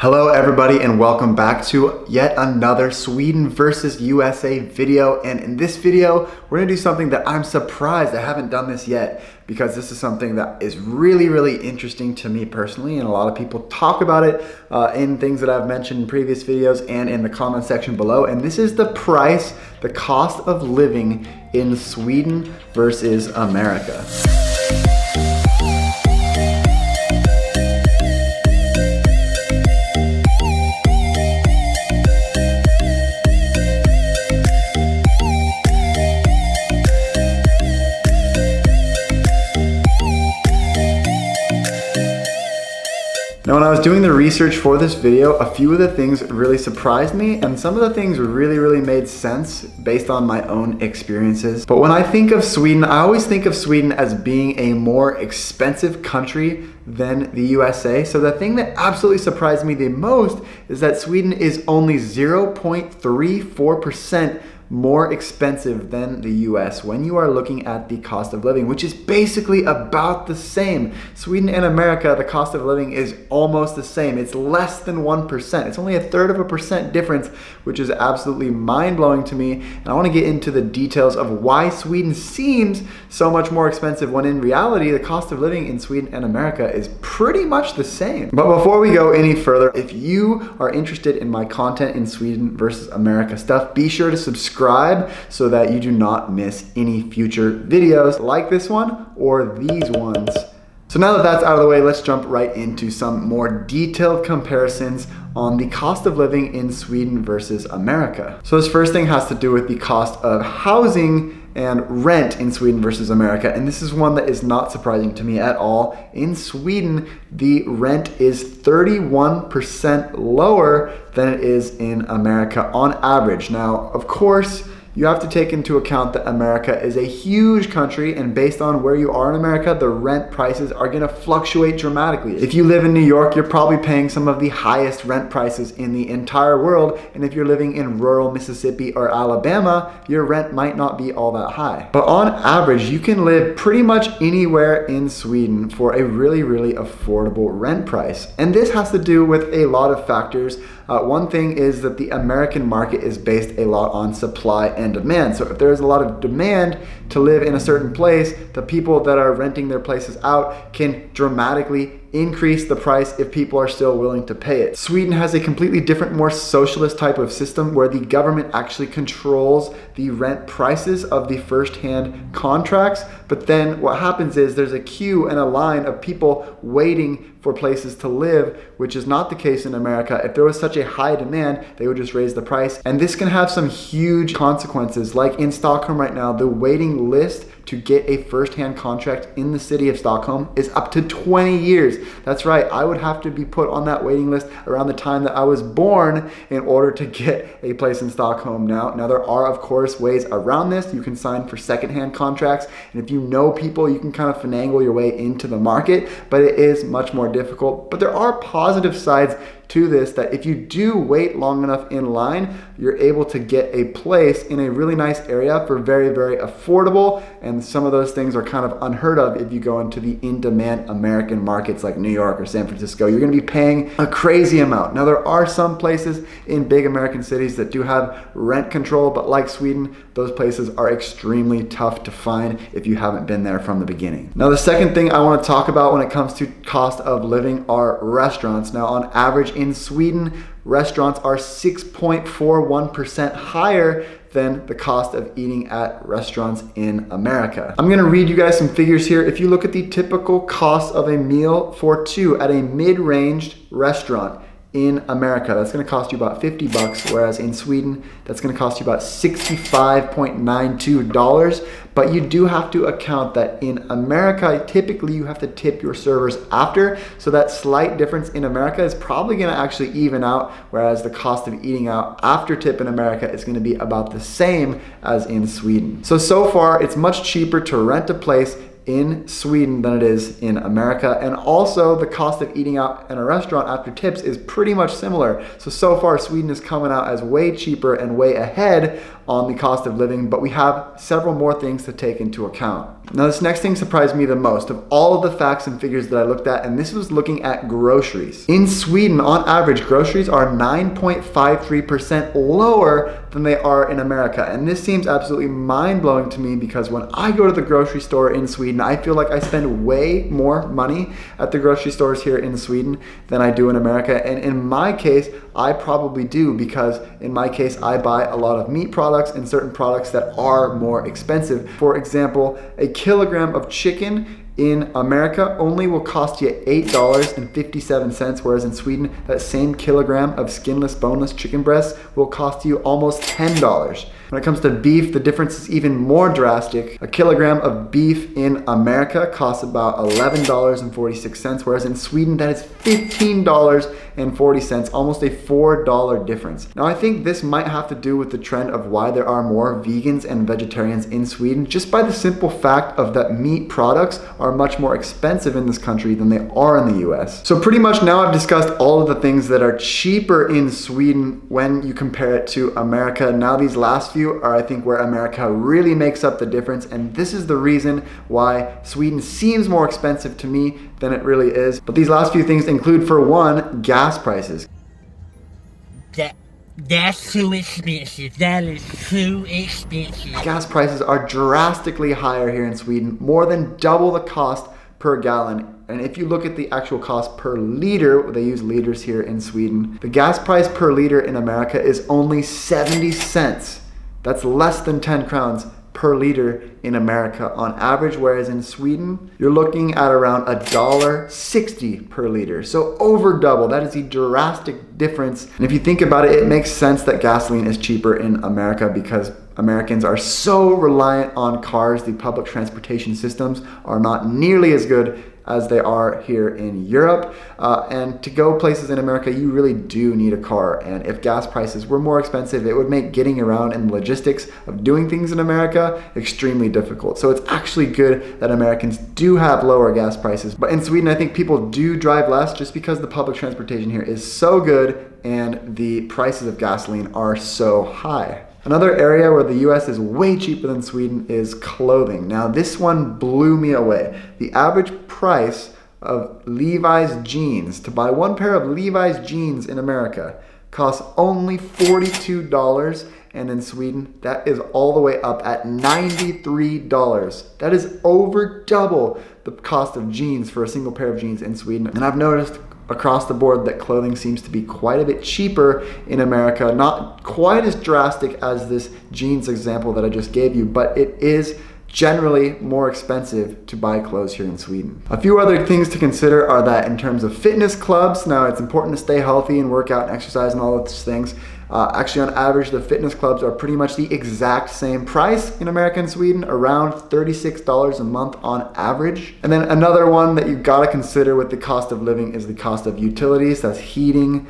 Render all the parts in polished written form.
Hello everybody and welcome back to yet another Sweden versus USA video. And in this video, we're gonna do something that I'm surprised I haven't done this yet, because this is something that is really interesting to me personally, and a lot of people talk about it in things that I've mentioned in previous videos and in the comment section below. And this is the cost of living in Sweden versus America. Now, when I was doing the research for this video, a few of the things really surprised me, and some of the things really made sense based on my own experiences. But when I think of Sweden, I always think of Sweden as being a more expensive country than the USA. So the thing that absolutely surprised me the most is that Sweden is only 0.34% more expensive than the US when you are looking at the cost of living, which is basically about the same. Sweden and America, the cost of living is almost the same. It's less than 1%. It's only 1/3% difference, which is absolutely mind-blowing to me. And I want to get into the details of why Sweden seems so much more expensive when in reality, the cost of living in Sweden and America is pretty much the same. But before we go any further, if you are interested in my content in Sweden versus America stuff, be sure to subscribe so that you do not miss any future videos like this one or these ones. So now that that's out of the way, let's jump right into some more detailed comparisons on the cost of living in Sweden versus America. So this first thing has to do with the cost of housing and rent in Sweden versus America. And this is one that is not surprising to me at all. In Sweden, the rent is 31% lower than it is in America on average. Now, of course, you have to take into account that America is a huge country, and based on where you are in America, the rent prices are gonna fluctuate dramatically. If you live in New York, you're probably paying some of the highest rent prices in the entire world, and if you're living in rural Mississippi or Alabama, your rent might not be all that high. But on average, you can live pretty much anywhere in Sweden for a really affordable rent price. And this has to do with a lot of factors. One thing is that the American market is based a lot on supply and demand. So if there's a lot of demand to live in a certain place, the people that are renting their places out can dramatically increase the price if people are still willing to pay it. Sweden has a completely different, more socialist type of system where the government actually controls the rent prices of the first-hand contracts. But then what happens is there's a queue and a line of people waiting for places to live, which is not the case in America. If there was such a high demand, they would just raise the price. And this can have some huge consequences. Like in Stockholm right now, the waiting list to get a first-hand contract in the city of Stockholm is up to 20 years. That's right, I would have to be put on that waiting list around the time that I was born in order to get a place in Stockholm now. Now there are of course ways around this. You can sign for second-hand contracts, and if you know people, you can kind of finagle your way into the market, but it is much more difficult. But there are positive sides to this, that if you do wait long enough in line, you're able to get a place in a really nice area for very affordable, and some of those things are kind of unheard of if you go into the in-demand American markets like New York or San Francisco. You're gonna be paying a crazy amount. Now there are some places in big American cities that do have rent control, but like Sweden, those places are extremely tough to find if you haven't been there from the beginning. Now the second thing I want to talk about when it comes to cost of living are restaurants. Now on average in Sweden, restaurants are 6.41% higher than the cost of eating at restaurants in America. I'm gonna read you guys some figures here. If you look at the typical cost of a meal for two at a mid-ranged restaurant in America, that's gonna cost you about 50 bucks, whereas in Sweden, that's gonna cost you about $65.92. But you do have to account that in America, typically you have to tip your servers after, so that slight difference in America is probably gonna actually even out, whereas the cost of eating out after tip in America is gonna be about the same as in Sweden. So far, it's much cheaper to rent a place in Sweden than it is in America. And also the cost of eating out in a restaurant after tips is pretty much similar. So far Sweden is coming out as way cheaper and way ahead on the cost of living, but we have several more things to take into account. Now this next thing surprised me the most of all of the facts and figures that I looked at, and this was looking at groceries. In Sweden, on average, groceries are 9.53% lower than they are in America. And this seems absolutely mind-blowing to me because when I go to the grocery store in Sweden, I feel like I spend way more money at the grocery stores here in Sweden than I do in America. And in my case, I probably do because in my case, I buy a lot of meat products and certain products that are more expensive. For example, a kilogram of chicken in America only will cost you $8.57, whereas in Sweden, that same kilogram of skinless, boneless chicken breasts will cost you almost $10. When it comes to beef, the difference is even more drastic. A kilogram of beef in America costs about $11.46, whereas in Sweden, that is $15.40, almost a $4 difference. Now, I think this might have to do with the trend of why there are more vegans and vegetarians in Sweden, just by the simple fact of that meat products are much more expensive in this country than they are in the US. So pretty much now I've discussed all of the things that are cheaper in Sweden when you compare it to America. Now these last few are, I think, where America really makes up the difference, and this is the reason why Sweden seems more expensive to me than it really is. But these last few things include, for one, gas prices. That's too expensive. That is too expensive. Gas prices are drastically higher here in Sweden, more than double the cost per gallon. And if you look at the actual cost per liter, they use liters here in Sweden, the gas price per liter in America is only 70 cents. That's less than 10 crowns per liter in America on average, whereas in Sweden, you're looking at around $1.60 per liter. So over double. That is a drastic difference. And if you think about it, it makes sense that gasoline is cheaper in America because Americans are so reliant on cars. The public transportation systems are not nearly as good as they are here in Europe. And to go places in America, you really do need a car. And if gas prices were more expensive, it would make getting around and the logistics of doing things in America extremely difficult. So it's actually good that Americans do have lower gas prices. But in Sweden, I think people do drive less just because the public transportation here is so good and the prices of gasoline are so high. Another area where the US is way cheaper than Sweden is clothing. Now this one blew me away. The average price of Levi's jeans, to buy one pair of Levi's jeans in America, costs only $42, and in Sweden that is all the way up at $93. That is over double the cost of jeans for a single pair of jeans in Sweden. And I've noticed across the board that clothing seems to be quite a bit cheaper in America. Not quite as drastic as this jeans example that I just gave you, but it is generally more expensive to buy clothes here in Sweden. A few other things to consider are that in terms of fitness clubs, now it's important to stay healthy and work out and exercise and all of those things. Actually, on average, the fitness clubs are pretty much the exact same price in America and Sweden, around $36 a month on average. And then another one that you gotta consider with the cost of living is the cost of utilities. That's heating,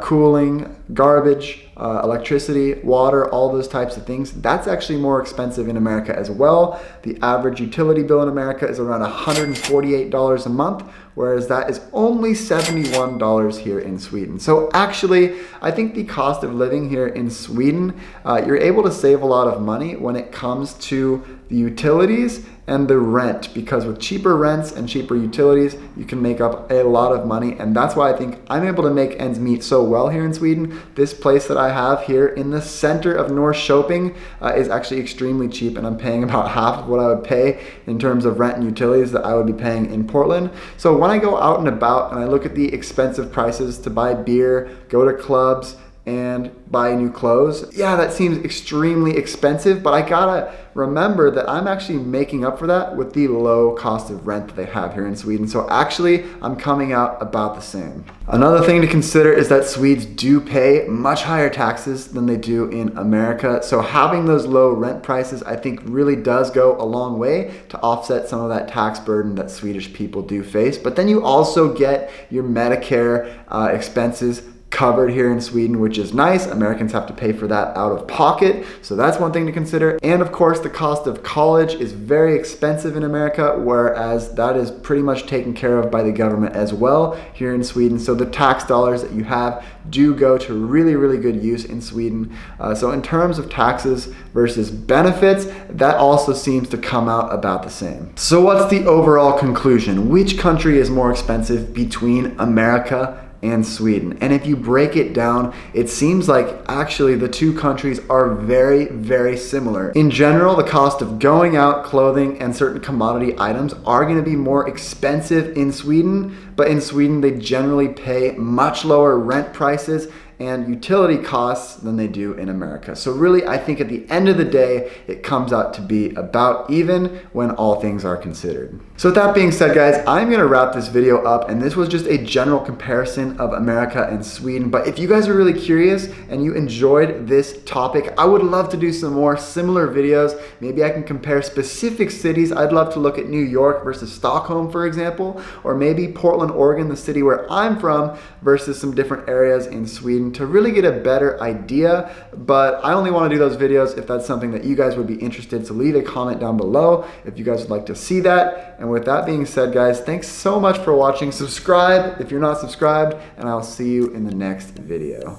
cooling, garbage, electricity, water, all those types of things. That's actually more expensive in America as well. The average utility bill in America is around $148 a month, whereas that is only $71 here in Sweden. So actually, I think the cost of living here in Sweden, you're able to save a lot of money when it comes to the utilities and the rent, because with cheaper rents and cheaper utilities, you can make up a lot of money. And that's why I think I'm able to make ends meet so well here in Sweden. This place that I have here in the center of Norrköping is actually extremely cheap, and I'm paying about half of what I would pay in terms of rent and utilities that I would be paying in Portland. So when I go out and about and I look at the expensive prices to buy beer, go to clubs, and buy new clothes, yeah, that seems extremely expensive, but I gotta remember that I'm actually making up for that with the low cost of rent that they have here in Sweden. So actually, I'm coming out about the same. Another thing to consider is that Swedes do pay much higher taxes than they do in America. So having those low rent prices, I think, really does go a long way to offset some of that tax burden that Swedish people do face. But then you also get your Medicare expenses covered here in Sweden, which is nice. Americans have to pay for that out of pocket, so that's one thing to consider. And of course, the cost of college is very expensive in America, whereas that is pretty much taken care of by the government as well here in Sweden. So the tax dollars that you have do go to really, really good use in Sweden. So in terms of taxes versus benefits, that also seems to come out about the same. So what's the overall conclusion? Which country is more expensive between America and Sweden? And if you break it down, it seems like actually the two countries are very, very similar. In general, the cost of going out, clothing, and certain commodity items are going to be more expensive in Sweden, but in Sweden they generally pay much lower rent prices and utility costs than they do in America. So really, I think at the end of the day, it comes out to be about even when all things are considered. So with that being said, guys, I'm gonna wrap this video up, and this was just a general comparison of America and Sweden. But if you guys are really curious and you enjoyed this topic, I would love to do some more similar videos. Maybe I can compare specific cities. I'd love to look at New York versus Stockholm, for example, or maybe Portland, Oregon, the city where I'm from, versus some different areas in Sweden, to really get a better idea. But I only want to do those videos if that's something that you guys would be interested. So leave a comment down below if you guys would like to see that. And with that being said, guys, thanks so much for watching. Subscribe if you're not subscribed, and I'll see you in the next video.